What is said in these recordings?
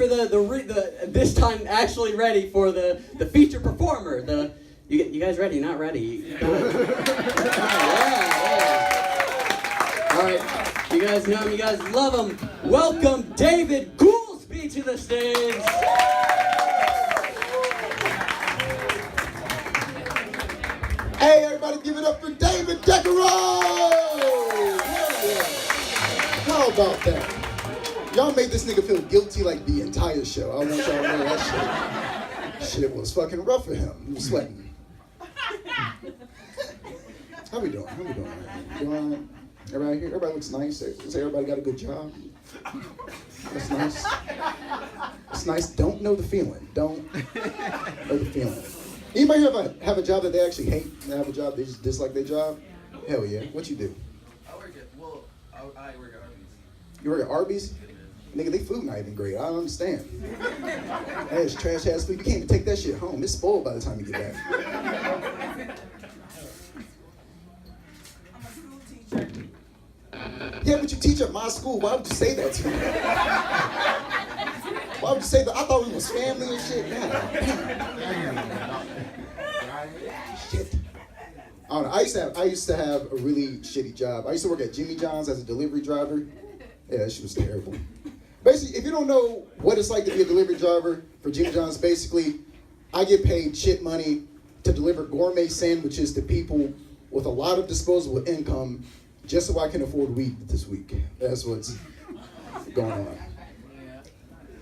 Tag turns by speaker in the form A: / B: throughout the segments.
A: for the this time actually ready for the feature performer. You guys ready? Not ready? Yeah. All right, you guys know him. You guys love him. Welcome David Goolsby to the stage.
B: Hey, everybody, give it up for David Decaro! Yeah. How about that? Y'all made this nigga feel guilty like the entire show. I want y'all to know that shit. Shit was fucking rough for him. He was sweating. How we doing? Doing everybody here? Everybody looks nice. Say everybody got a good job. That's nice. It's nice. Don't know the feeling. Don't know the feeling. Anybody here have a job that they actually hate? They have a job they just dislike their job? Hell yeah. What you do?
C: I work at Arby's.
B: You work at Arby's? Nigga, they food not even great. I don't understand. That's trash ass food. You can't even take that shit home. It's spoiled by the time you get back. Yeah, but you teach at my school. Why would you say that to me? Why would you say that? I thought we was family and shit. Shit. I don't know. I used to have a really shitty job. I used to work at Jimmy John's as a delivery driver. Yeah, that shit was terrible. Basically, if you don't know what it's like to be a delivery driver for Jimmy John's, basically, I get paid shit money to deliver gourmet sandwiches to people with a lot of disposable income just so I can afford weed this week. That's what's going on.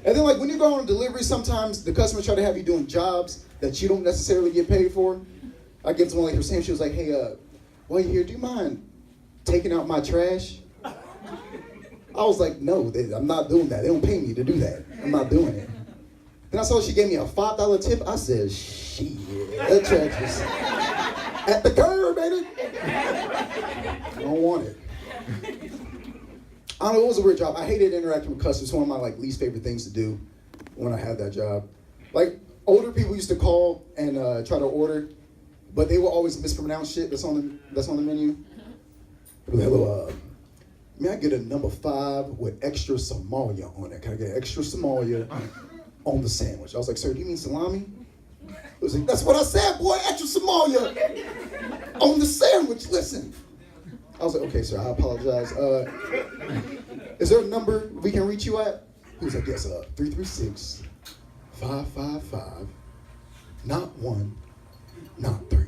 B: And then, like, when you go on a delivery, sometimes the customers try to have you doing jobs that you don't necessarily get paid for. I get to one like her saying, she was like, hey, while you're here, do you mind taking out my trash? I was like, no, I'm not doing that. They don't pay me to do that. I'm not doing it. Then I saw she gave me a $5 tip. I said, shit, that trash is at the curb, baby. I don't want it. I don't know, it was a weird job. I hated interacting with customers. It's one of my least favorite things to do when I had that job. Like, older people used to call and try to order, but they will always mispronounce shit that's on the menu. Hello, may I get a number 5 with extra Somalia on it? Can I get extra Somalia on the sandwich? I was like, sir, do you mean salami? He was like, that's what I said, boy, extra Somalia on the sandwich, listen. I was like, okay, sir, I apologize. Is there a number we can reach you at? He was like, yes, 336-555, not 1, not 3.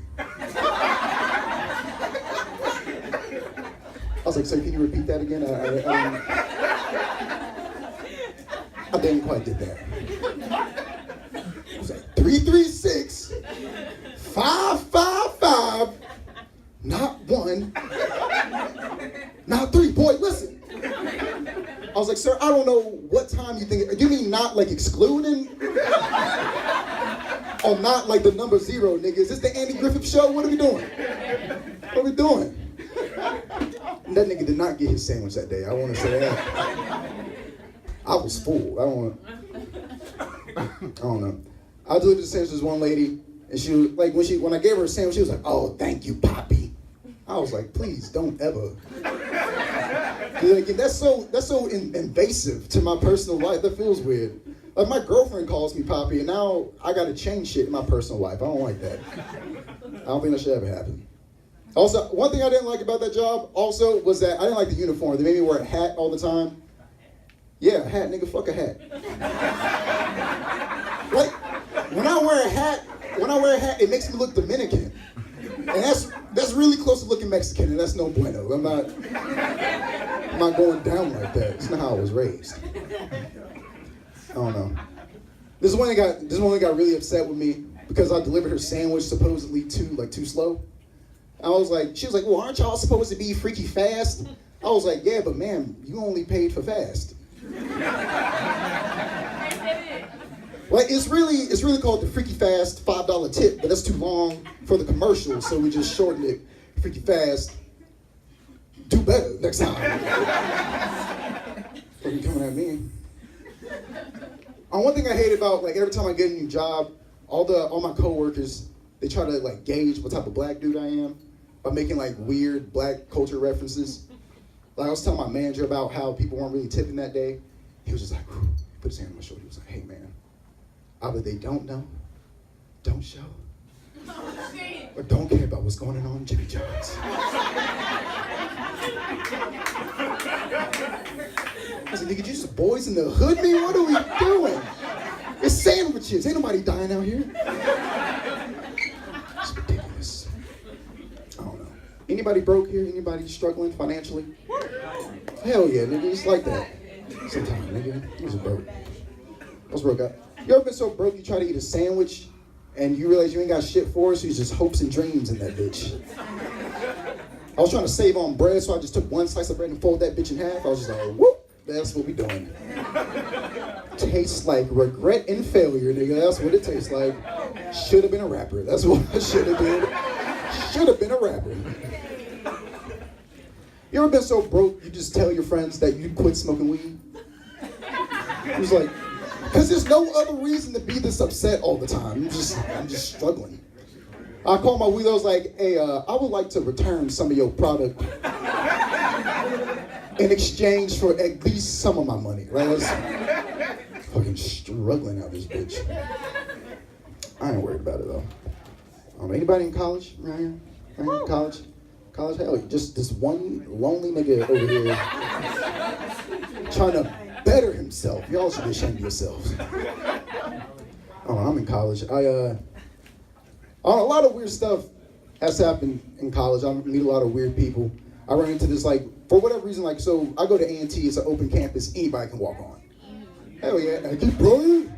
B: I was like, sir, can you repeat that again? I didn't quite get that. It was like 336-555, not 1, not 3. Boy, listen. I was like, sir, I don't know what time you think. You mean not like excluding? Or not like the number 0, nigga? Is this the Andy Griffith show? What are we doing? What are we doing? And that nigga did not get his sandwich that day. I want to say that. I was full. I don't know. I delivered the sandwich to this one lady, and she was like, when I gave her a sandwich, she was like, oh, thank you, Poppy. I was like, please don't ever. Like, that's so invasive to my personal life. That feels weird. Like, my girlfriend calls me Poppy, and now I gotta change shit in my personal life. I don't like that. I don't think that should ever happen. Also, one thing I didn't like about that job also was that I didn't like the uniform. They made me wear a hat all the time. Yeah, a hat, nigga, fuck a hat. Like, when I wear a hat, it makes me look Dominican. And that's really close to looking Mexican, and that's no bueno. I'm not going down like that. It's not how I was raised. I don't know. This one got really upset with me because I delivered her sandwich supposedly too slow. She was like, well, aren't y'all supposed to be freaky fast? I was like, yeah, but ma'am, you only paid for fast. Like, it's really called the Freaky Fast $5 tip, but that's too long for the commercial, so we just shortened it. Freaky Fast, do better next time. What are you coming at me? One thing I hate about, like, every time I get a new job, all my coworkers, they try to like gauge what type of black dude I am by making like weird black culture references. Like, I was telling my manager about how people weren't really tipping that day. He was just like, put his hand on my shoulder. He was like, hey man, either they don't know, don't show, or don't care about what's going on in Jimmy John's. I said, nigga, you just boys in the hood, man? What are we doing? It's sandwiches. Ain't nobody dying out here. It's ridiculous. I don't know. Anybody broke here? Anybody struggling financially? Hell yeah, nigga. It's like that. Sometimes, nigga. I was broke. I was broke out. You ever been so broke you try to eat a sandwich and you realize you ain't got shit for it, so it's just hopes and dreams in that bitch? I was trying to save on bread, so I just took one slice of bread and folded that bitch in half. I was just like, whoop, that's what we doing. Tastes like regret and failure, nigga. That's what it tastes like. Should have been a rapper. That's what I should have been. Should have been a rapper. You ever been so broke you just tell your friends that you quit smoking weed? It was like, because there's no other reason to be this upset all the time. I'm just struggling. I called my weed, I was like, hey, I would like to return some of your product in exchange for at least some of my money, right? I was fucking struggling out this bitch. I ain't worried about it though. Anybody in college right here? Right here in college? College, hell, just this one lonely nigga over here trying to better himself. Y'all should be ashamed of yourselves. I'm in college. A lot of weird stuff has happened in college. I meet a lot of weird people. I run into this, like, for whatever reason, like, so I go to A&T, it's an open campus, anybody can walk on. Hell yeah, keep blowing.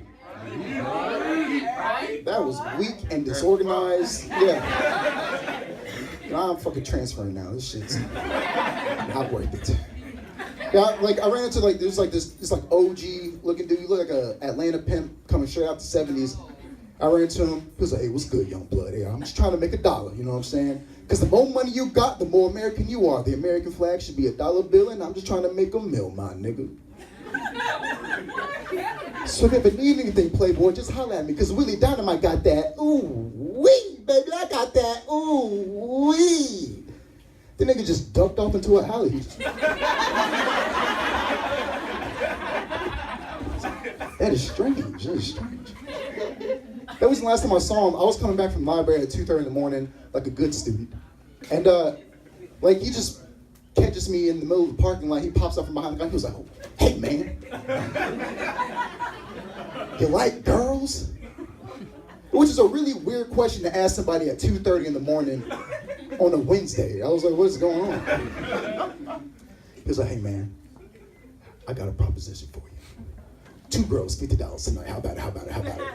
B: That was weak and disorganized. Yeah. I'm fucking transferring now. This shit's not worth it. Yeah, like I ran into like there's like this like OG looking dude. You look like a Atlanta pimp coming straight out the 70s. I ran into him. He was like, "Hey, what's good, young blood? Hey, I'm just trying to make $1. You know what I'm saying? Because the more money you got, the more American you are. The American flag should be $1 bill, and I'm just trying to make $1 million, my nigga." So if you ever need anything, Playboy, just holler at me. Because Willie Dynamite got that. Ooh wee, baby, I got that. Ooh wee. The nigga just ducked off into an alley. That is strange. That is strange. That was the last time I saw him. I was coming back from the library at 2:30 in the morning, like a good student. And like he just catches me in the middle of the parking lot. He pops up from behind the guy. He was like, "Hey man, you like girls?" Which is a really weird question to ask somebody at 2:30 in the morning on a Wednesday. I was like, "What's going on?" He was like, "Hey man, I got a proposition for you. 2 girls, $50 tonight. How about it? How about it? How about it?"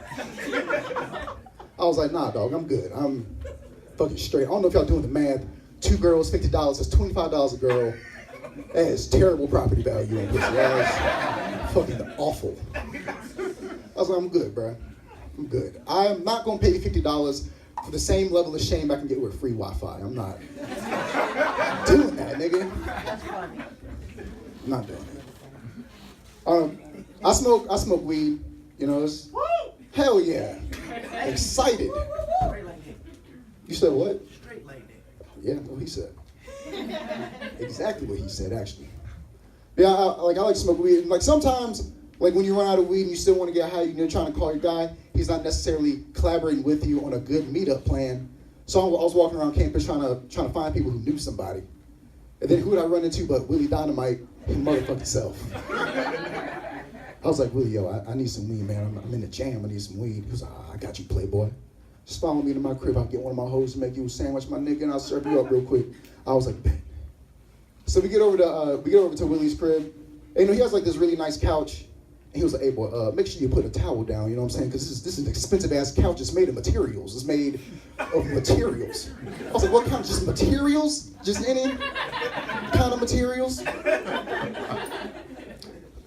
B: I was like, "Nah, dog, I'm good. I'm fucking straight. I don't know if y'all doing the math. 2 girls, $50. That's $25 a girl. That is terrible property value on pussy. That is fucking awful." I was like, "I'm good, bro. I'm good. I'm not gonna pay you $50 for the same level of shame I can get with free Wi-Fi. I'm not doing that, nigga. I'm not doing it." I smoke weed. You know, it's hell yeah. Excited. You said what?
C: Straight like that.
B: Yeah, what he said. Exactly what he said, actually. Yeah, I like to smoke weed. Like sometimes, like when you run out of weed and you still want to get high, you're trying to call your guy. He's not necessarily collaborating with you on a good meetup plan. So I was walking around campus trying to find people who knew somebody. And then who would I run into but Willie Dynamite, his motherfucking self. I was like, "Willie, yo, I need some weed, man. I'm in the jam. I need some weed." He was like, "I got you, Playboy. Just follow me to my crib. I'll get one of my hoes to make you a sandwich, my nigga, and I'll serve you up real quick." I was like, "Bet." So we get over to Willie's crib. And he has like this really nice couch. And he was like, "Hey boy, make sure you put a towel down, you know what I'm saying? Because this is an expensive ass couch. It's made of materials. It's made of materials." I was like, "What kind of just materials? Just any kind of materials?"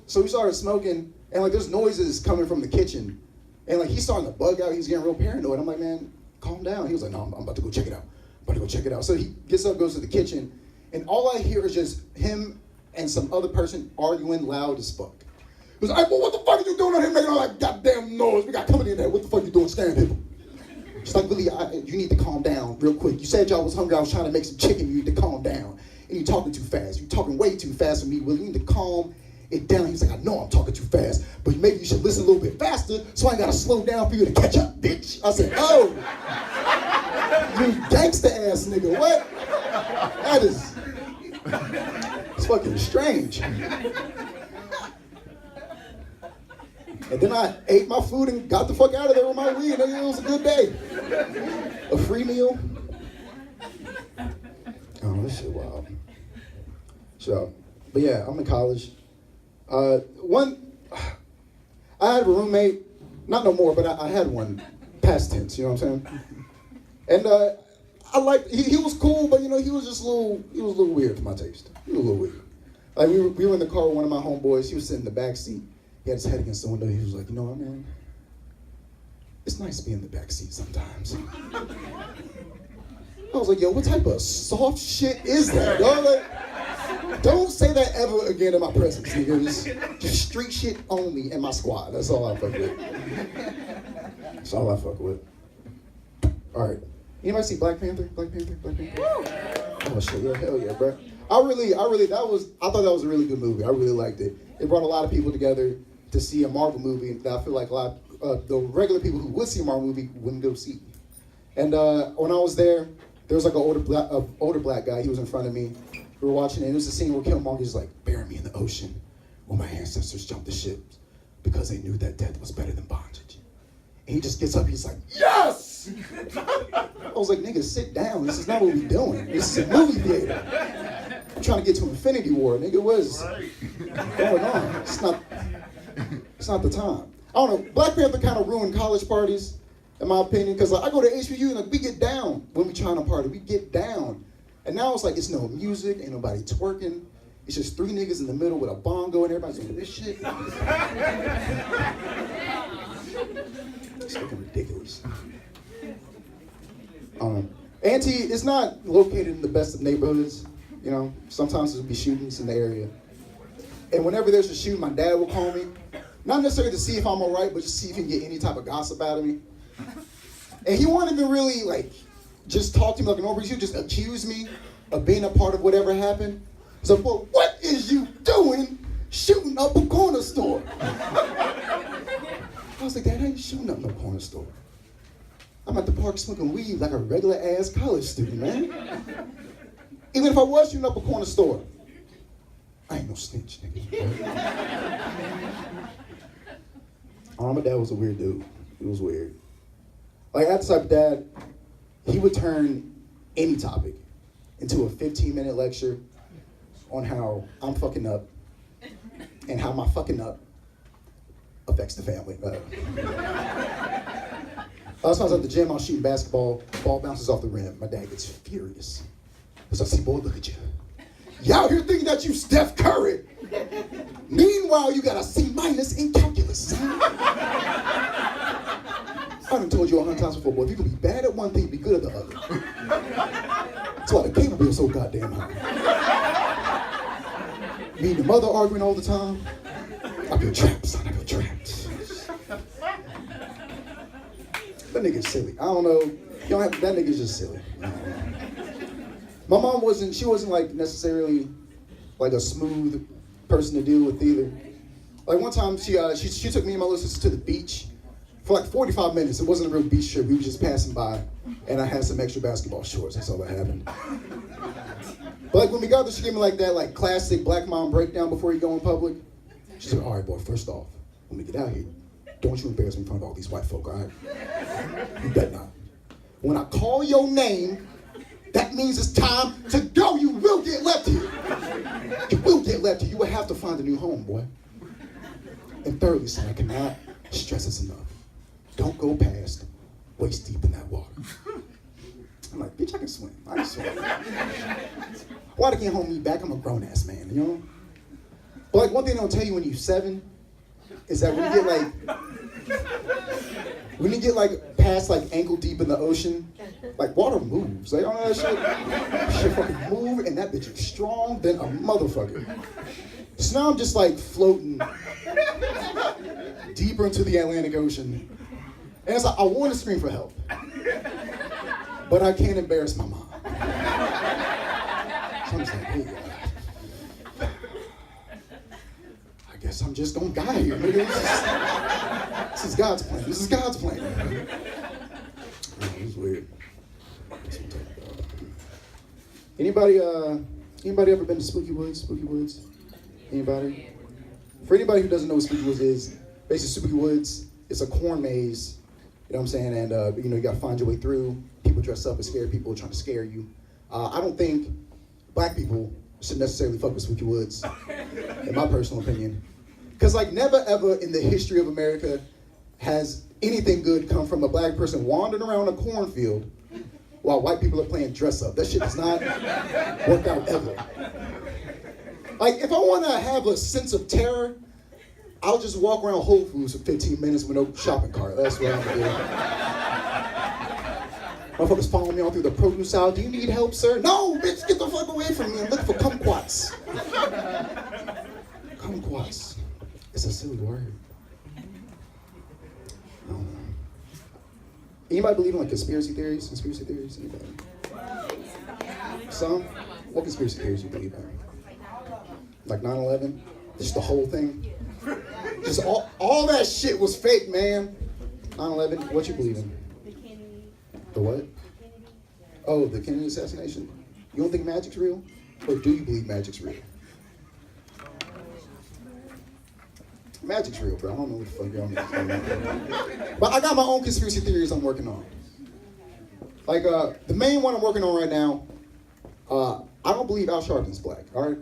B: So we started smoking, and like there's noises coming from the kitchen. And like he's starting to bug out, he's getting real paranoid. I'm like, "Man, calm down." He was like, "No, I'm about to go check it out. I'm about to go check it out." So he gets up, goes to the kitchen, and all I hear is just him and some other person arguing loud as fuck. He was like, "Hey, boy, what the fuck are you doing out here making all that goddamn noise? We got company in there. What the fuck you doing scaring people?" She's like, "Willie, you need to calm down real quick. You said y'all was hungry. I was trying to make some chicken. You need to calm down. And you're talking too fast. You're talking way too fast for me, Willie. You need to calm it down. He was like, I know I'm talking too fast, but maybe you should listen a little bit faster so I ain't gotta slow down for you to catch up, bitch. I said, oh, you gangster ass nigga, what? That is, it's fucking strange. And then I ate my food and got the fuck out of there with my weed, nigga. It was a good day. A free meal. Oh, this shit wild. So, but yeah, I'm in college. I had a roommate, not no more, but I had one, past tense, you know what I'm saying? And I liked, he was cool, but you know, he was a little weird for my taste. He was a little weird. Like we were in the car with one of my homeboys, he was sitting in the back seat. He had his head against the window, he was like, you know what, man? It's nice to be in the back seat sometimes. I was like, yo, what type of soft shit is that, dog? Like, don't say that ever again in my presence, nigga. Just street shit only in my squad. That's all I fuck with. That's all I fuck with. All right. Anybody see Black Panther? Black Panther? Black Panther? Oh shit, yeah, hell yeah, bro. I thought that was a really good movie. I really liked it. It brought a lot of people together to see a Marvel movie that I feel like a lot of the regular people who would see a Marvel movie wouldn't go see. And when I was there was like an older black guy. He was in front of me. We were watching it. And it was the scene where Killmonger is like, bury me in the ocean where my ancestors jumped the ships because they knew that death was better than bondage. And he just gets up. He's like, yes! I was like, nigga, sit down. This is not what we're doing. This is a movie theater. I'm trying to get to Infinity War, nigga. What is going on? It's not the time. I don't know. Black Panther kind of ruined college parties, in my opinion, because like, I go to HBU and like, we get down when we trying to party. We get down. And now it's like, it's no music, ain't nobody twerking. It's just three niggas in the middle with a bongo and everybody's doing this shit. It's fucking ridiculous. Auntie is not located in the best of neighborhoods. You know, sometimes there'll be shootings in the area. And whenever there's a shooting, my dad will call me. Not necessarily to see if I'm all right, but just see if he can get any type of gossip out of me. And he won't even really, like, just talk to me like an over. He'll just accuse me of being a part of whatever happened. So, well, what is you doing shooting up a corner store? I was like, Dad, I ain't shooting up no corner store. I'm at the park smoking weed like a regular ass college student, man. Even if I was shooting up a corner store, I ain't no snitch, nigga. My dad was a weird dude. He was weird. Like, that's the type of dad, he would turn any topic into a 15-minute lecture on how I'm fucking up and how my fucking up affects the family. Sometimes at the gym, I was shooting basketball, ball bounces off the rim. My dad gets furious. Because I see, boy, look at you. You out here thinking that you Steph Curry. Meanwhile, you got a C- in calculus. I done told you 100 times before, boy, if you can be bad at one thing, be good at the other. That's why the cable bill is so goddamn high. Me and your mother arguing all the time. I feel trapped, son, I feel trapped. That nigga's silly. I don't know. That nigga's just silly. My mom wasn't like necessarily like a smooth person to deal with either. Like one time she took me and my little sister to the beach for like 45 minutes. It wasn't a real beach trip. We were just passing by and I had some extra basketball shorts. That's all that happened. But like when we got there, she gave me like that like classic black mom breakdown before you go in public. She said, all right, boy, first off, when we get out here, don't you embarrass me in front of all these white folk, all right? You better not. When I call your name, that means it's time to go. You will get left here. You will get left here. You will have to find a new home, boy. And thirdly, son, I cannot stress this enough. Don't go past waist deep in that water. I'm like, bitch, I can swim. I can swim. Water can't hold me back. I'm a grown-ass man, you know? But like one thing they'll tell you when you're 7 is that when you get like past like ankle deep in the ocean, like water moves. Like, oh, that shit fucking move, and that bitch is strong than a motherfucker. So now I'm just like floating deeper into the Atlantic Ocean. And it's like, I want to scream for help, but I can't embarrass my mom. So I'm just like, hey, guess I'm just gonna die here. Nigga. This is God's plan. This is God's plan. Oh, this is weird. That's what I'm talking about. Anybody ever been to Spooky Woods? Spooky Woods? Anybody? For anybody who doesn't know what Spooky Woods is, basically Spooky Woods is a corn maze. You know what I'm saying? And you gotta find your way through. People dress up as scared people trying to scare you. I don't think black people should necessarily fuck with Spooky Woods, in my personal opinion. Because like never ever in the history of America has anything good come from a black person wandering around a cornfield while white people are playing dress up. That shit does not work out ever. Like if I want to have a sense of terror, I'll just walk around Whole Foods for 15 minutes with no shopping cart. That's what I'm gonna do. Motherfuckers following me all through the produce aisle. Do you need help, sir? No, bitch, get the fuck away from me. I'm looking for kumquats. Kumquats. It's a silly word. I don't know. Anybody believe in like conspiracy theories? Conspiracy theories? Anybody? Some? What conspiracy theories you believe in? Like 9/11? Just the whole thing? Just all that shit was fake, man. 9/11, what you believe in? The what? Oh, the Kennedy assassination? You don't think magic's real? Or do you believe magic's real? Magic's real, bro. I don't know what the fuck y'all mean. But I got my own conspiracy theories I'm working on. Like, the main one I'm working on right now, I don't believe Al Sharpton's black, all right?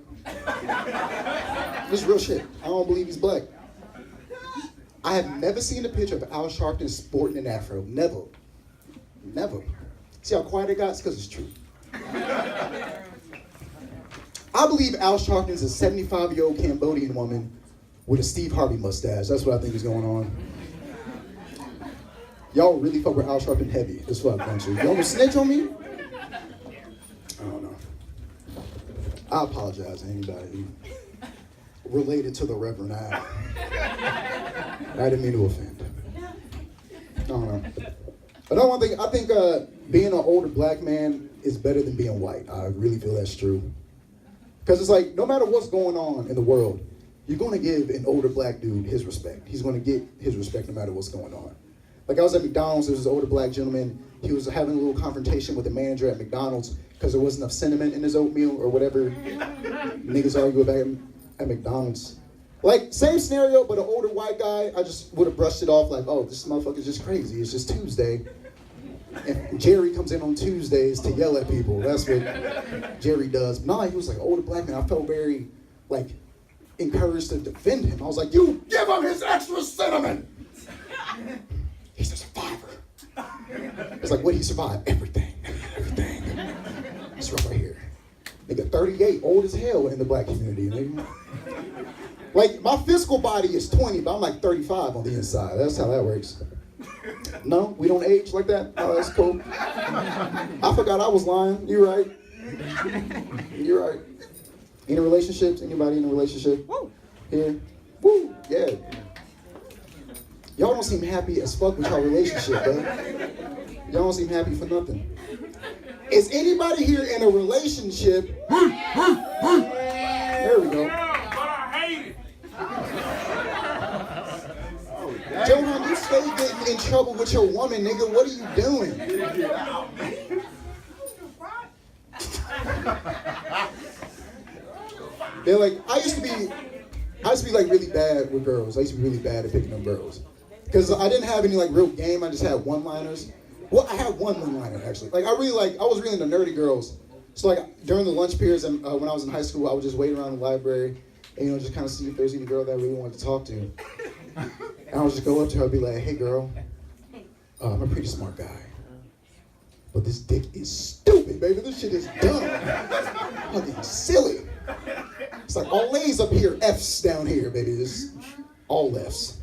B: This is real shit. I don't believe he's black. I have never seen a picture of Al Sharpton sporting an afro. Never. Never. See how quiet it got? It's because it's true. I believe Al Sharpton's a 75-year-old Cambodian woman with a Steve Harvey mustache. That's what I think is going on. Y'all really fuck with Al Sharpton heavy as fuck, don't you? Y'all gonna snitch on me? I don't know. I apologize to anybody related to the Reverend Al. I didn't mean to offend. I don't know. Another one thing, I think being an older black man is better than being white. I really feel that's true. Because it's like, no matter what's going on in the world, you're going to give an older black dude his respect. He's going to get his respect no matter what's going on. Like I was at McDonald's, there was this older black gentleman. He was having a little confrontation with the manager at McDonald's because there wasn't enough cinnamon in his oatmeal or whatever niggas argue about at McDonald's. Like, same scenario, but an older white guy, I just would have brushed it off like, oh, this motherfucker's just crazy. It's just Tuesday. And Jerry comes in on Tuesdays to yell at people. That's what Jerry does. But not like he was like an older black man. I felt very, like, encouraged to defend him. I was like, you give him his extra cinnamon. He's a survivor. It's like, what did he survive? Everything. Everything. This right here. Nigga, 38, old as hell in the black community, nigga. Like, my physical body is 20, but I'm like 35 on the inside. That's how that works. No, we don't age like that? Oh, that's cool. I forgot I was lying. You're right. You're right. Any relationships? Anybody in a relationship? Woo. Here? Woo. Yeah. Y'all don't seem happy as fuck with your relationship, bro. Y'all don't seem happy for nothing. Is anybody here in a relationship? There we go. Johan, you stay getting in trouble with your woman, nigga. What are you doing? They're like, I used to be like really bad with girls. I used to be really bad at picking up girls. Because I didn't have any like real game, I just had one-liners. Well, I had one one-liner actually. Like I was really into nerdy girls. So like during the lunch periods and when I was in high school, I would just wait around the library and just kind of see if there's any girl that I really wanted to talk to. And I would just go up to her and be like, hey girl, I'm a pretty smart guy. But this dick is stupid, baby. This shit is dumb. Fucking silly. It's like all A's up here, F's down here, baby. This all F's.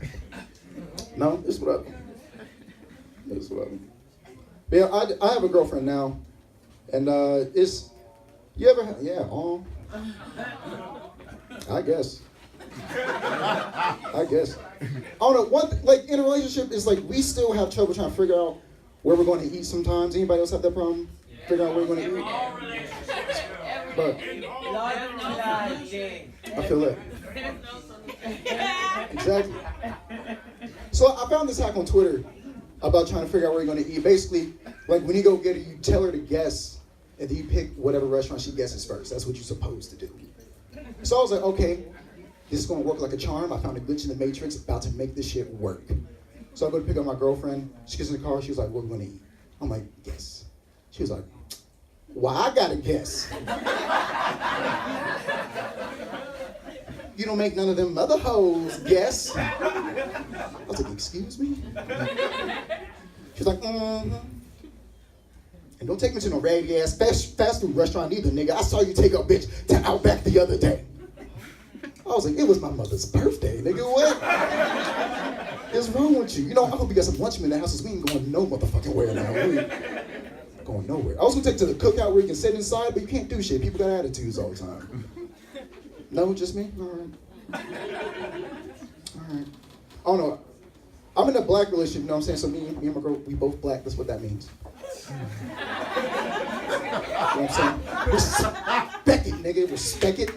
B: No, this is what up. This is what up. Yeah, I have a girlfriend now. And you ever I guess. I don't know, like in a relationship, it's like we still have trouble trying to figure out where we're going to eat sometimes. Anybody else have that problem? Figure out where we're going to eat? But I feel that. Exactly. So I found this hack on Twitter about trying to figure out where you're going to eat. Basically, like when you go get it, you tell her to guess, and then you pick whatever restaurant she guesses first. That's what you're supposed to do. So I was like, okay, this is going to work like a charm. I found a glitch in the matrix, about to make this shit work. So I go to pick up my girlfriend. She gets in the car. She was like, what are we going to eat? I'm like, guess. She was like, why I got to guess? You don't make none of them mother hoes guess. I was like, excuse me? She's like, mm-hmm. And don't take me to no raggedy ass fast food restaurant either, nigga. I saw you take a bitch to Outback the other day. I was like, it was my mother's birthday, nigga. What is wrong with you? You know, I hope you got some lunch in the house, because we ain't going no motherfucking where now. We ain't going nowhere. I was gonna take to the cookout where you can sit inside, but you can't do shit. People got attitudes all the time. No, just me? All right. All right. I don't know. I'm in a black relationship, you know what I'm saying? So me and my girl, we both black. That's what that means. You know what I'm saying? Respect it, nigga. Respect it.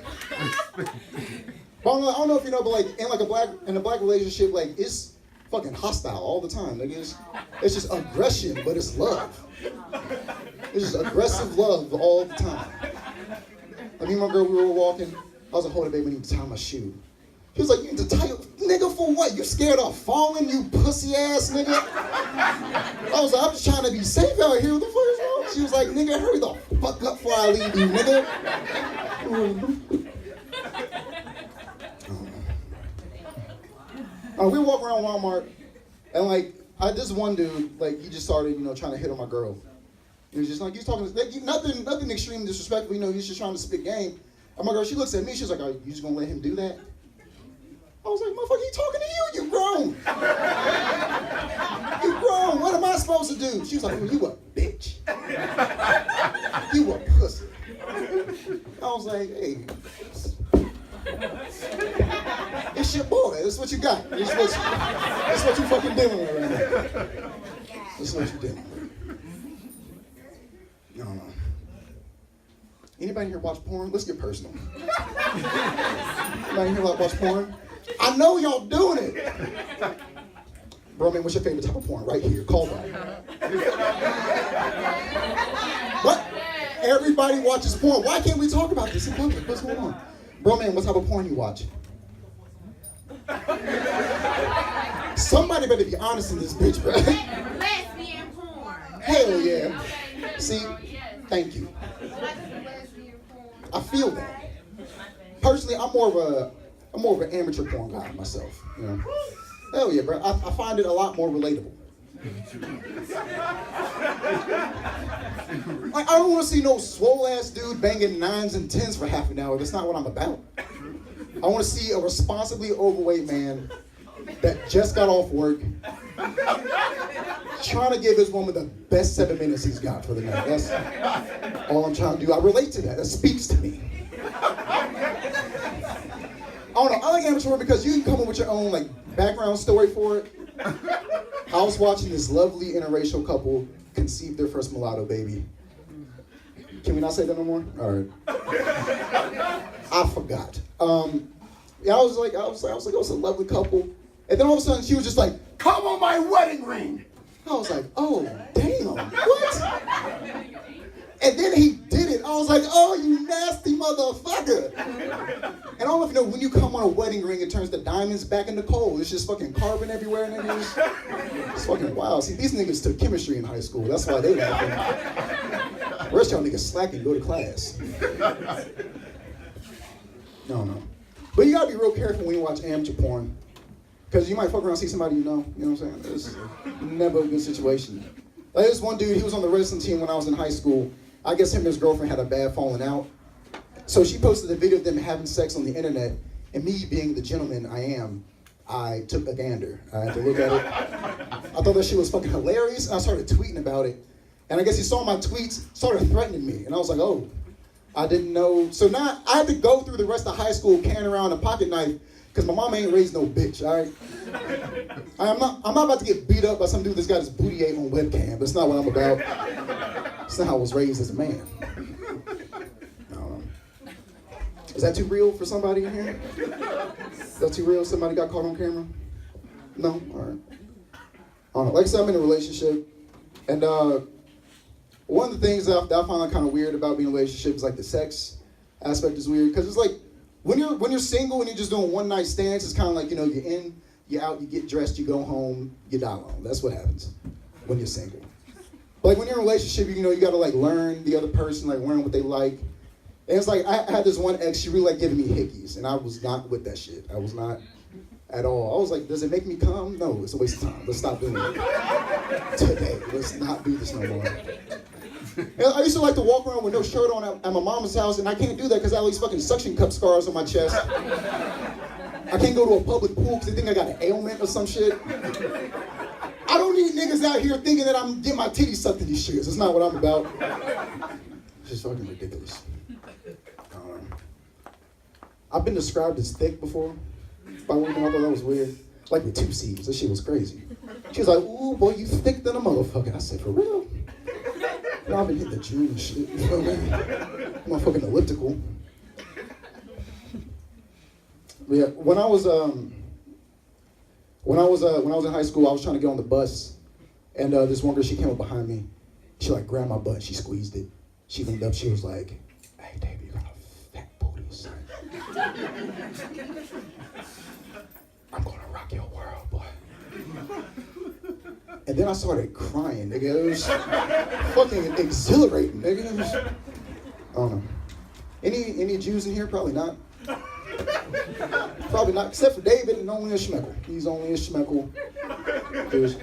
B: But I don't know if you know, but like in a black relationship, like it's fucking hostile all the time. Like it's just aggression, but it's love. It's just aggressive love all the time. Like me and my girl, we were walking. I was like, hold it, baby, I need to tie my shoe. He was like, you need to tie your... Nigga, for what? You scared of falling, you pussy ass nigga? I was like, I'm just trying to be safe out here. What the fuck is wrong? She was like, nigga, hurry the fuck up before I leave you, nigga. We were walking around Walmart, and like, this one dude, like, he just started, you know, trying to hit on my girl. He was just like, he's talking, like, nothing extreme disrespectful, you know, he's just trying to spit game. And my girl, she looks at me, she's like, are you just gonna let him do that? I was like, motherfucker, he talking to you, you grown. You grown, what am I supposed to do? She was like, well, you a bitch. You a pussy. I was like, hey, it's your boy, that's what you got. That's what you fucking dealing with right now. That's what you dealing with. I don't know. Anybody here watch porn? Let's get personal. Anybody here watch porn? I know y'all doing it. Bro, man, what's your favorite type of porn? Right here, call back. What? Everybody watches porn. Why can't we talk about this in public? What's going on? Bro, man, what type of porn you watch? Somebody better be honest in this bitch, bro.
D: Lesbian porn.
B: Hell yeah. See? Thank you. I feel that. Personally, I'm more of an amateur porn guy myself. You know? Hell yeah, bro. I find it a lot more relatable. Like, I don't want to see no swole ass dude banging 9s and 10s for half an hour. That's not what I'm about. I want to see a responsibly overweight man that just got off work trying to give his woman the best 7 minutes he's got for the night. That's all I'm trying to do. I relate to that. That speaks to me. I don't know. I like amateur porn because you can come up with your own like background story for it. I was watching this lovely interracial couple conceive their first mulatto baby. Can we not say that no more? All right. I forgot. Yeah, I was like, it was a lovely couple. And then all of a sudden she was just like, come on my wedding ring. I was like, oh, damn, what? And then he did it. I was like, oh, you nasty motherfucker. And I don't know if you know, when you come on a wedding ring, it turns the diamonds back into coal. It's just fucking carbon everywhere, niggas. It's fucking wild. See, these niggas took chemistry in high school. That's why they laughing. The rest of y'all niggas slack and go to class. No. But you gotta be real careful when you watch amateur porn. Because you might fuck around and see somebody you know what I'm saying? It's never a good situation. Like this one dude, he was on the wrestling team when I was in high school. I guess him and his girlfriend had a bad falling out. So she posted a video of them having sex on the internet, and me being the gentleman I am, I took a gander. I had to look at it. I thought that shit was fucking hilarious, and I started tweeting about it. And I guess he saw my tweets, started threatening me, and I was like, oh, I didn't know. So now I had to go through the rest of high school carrying around a pocket knife, because my mama ain't raised no bitch, all right? I'm not about to get beat up by some dude that's got his booty ate on webcam. That's not what I'm about. That's not how I was raised as a man. I don't know. Is that too real for somebody in here? That's too real? Somebody got caught on camera? No? All right. I don't know. Like I said, I'm in a relationship. And one of the things that I find kind of weird about being in a relationship is like the sex aspect is weird. Because it's like, when you're single and you're just doing one night stands, it's kind of like, you know, you're in, you're out, you get dressed, you go home, you die alone. That's what happens when you're single. But like when you're in a relationship, you know, you got to like learn the other person, like learn what they like. And it's like, I had this one ex, she really like giving me hickeys, and I was not with that shit. I was not at all. I was like, does it make me come? No, it's a waste of time. Let's stop doing it today. Let's not do this no more. And I used to like to walk around with no shirt on at my mama's house, and I can't do that because I have these fucking suction cup scars on my chest. I can't go to a public pool because they think I got an ailment or some shit. I don't need niggas out here thinking that I'm getting my titties sucked in these shits. That's not what I'm about. It's just fucking ridiculous. I've been described as thick before by women. I thought that was weird. Like with 2 C's. That shit was crazy. She was like, ooh, boy, you thick than a motherfucker. I said, for real? You know, I've been hitting the gym and shit. You know what I mean? I'm not fucking elliptical. But yeah, when I was in high school, I was trying to get on the bus, and this one girl, she came up behind me. She like grabbed my butt, she squeezed it. She leaned up, she was like, hey, David, you got a fat booty, son. I'm gonna rock your world, boy. And then I started crying, nigga. It was fucking exhilarating, nigga. It was, I don't know. Any Jews in here? Probably not. Probably not, except for David and only a schmeckle. He's only a schmeckle. Jewish.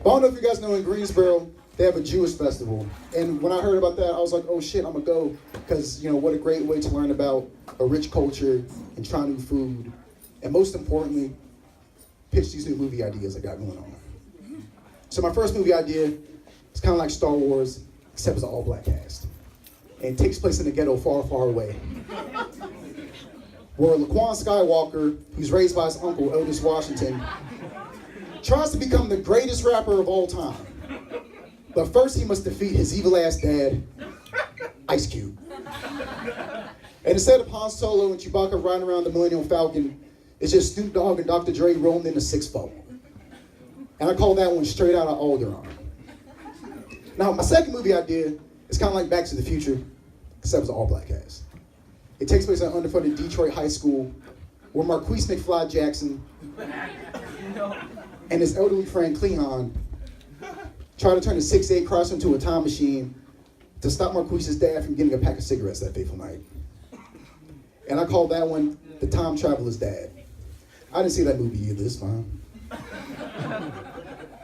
B: But I don't know if you guys know in Greensboro, they have a Jewish festival. And when I heard about that, I was like, oh shit, I'm gonna go. Because, you know, what a great way to learn about a rich culture and try new food. And most importantly, pitch these new movie ideas I got going on. So my first movie idea is kind of like Star Wars, except it's an all-black cast. And it takes place in a ghetto far, far away. Where Laquan Skywalker, who's raised by his uncle, Otis Washington, tries to become the greatest rapper of all time. But first he must defeat his evil-ass dad, Ice Cube. And instead of Han Solo and Chewbacca riding around the Millennium Falcon, it's just Snoop Dogg and Dr. Dre rolling in a 6-4. And I call that one Straight Outta Alderaan. Now, my second movie idea is kind of like Back to the Future, except it's an all-black cast. It takes place at underfunded Detroit high school, where Marquise McFly Jackson and his elderly friend Cleon try to turn a 6'8" Chrysler into a time machine to stop Marquise's dad from getting a pack of cigarettes that fateful night. And I call that one The Time Traveler's Dad. I didn't see that movie either, it's fine.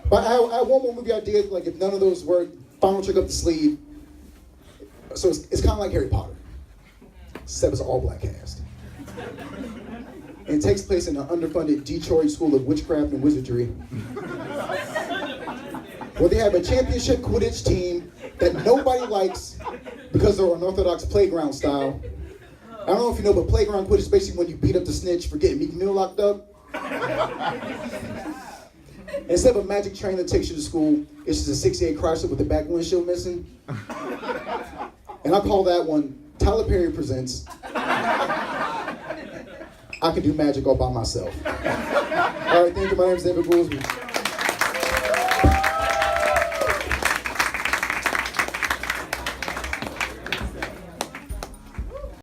B: But I have one more movie idea, like if none of those work, final trick up the sleeve. So it's kind of like Harry Potter, except it's an all-black cast. And it takes place in the underfunded Detroit School of Witchcraft and Wizardry, where they have a championship Quidditch team that nobody likes because they're unorthodox playground style. I don't know if you know, but playground Quidditch is basically when you beat up the snitch for getting Meek Mill locked up. Instead of a magic train that takes you to school, it's just a 68 Chrysler with the back windshield missing. And I call that one Tyler Perry Presents I Can Do Magic All By Myself. All right, thank you. My name is David Goolsby.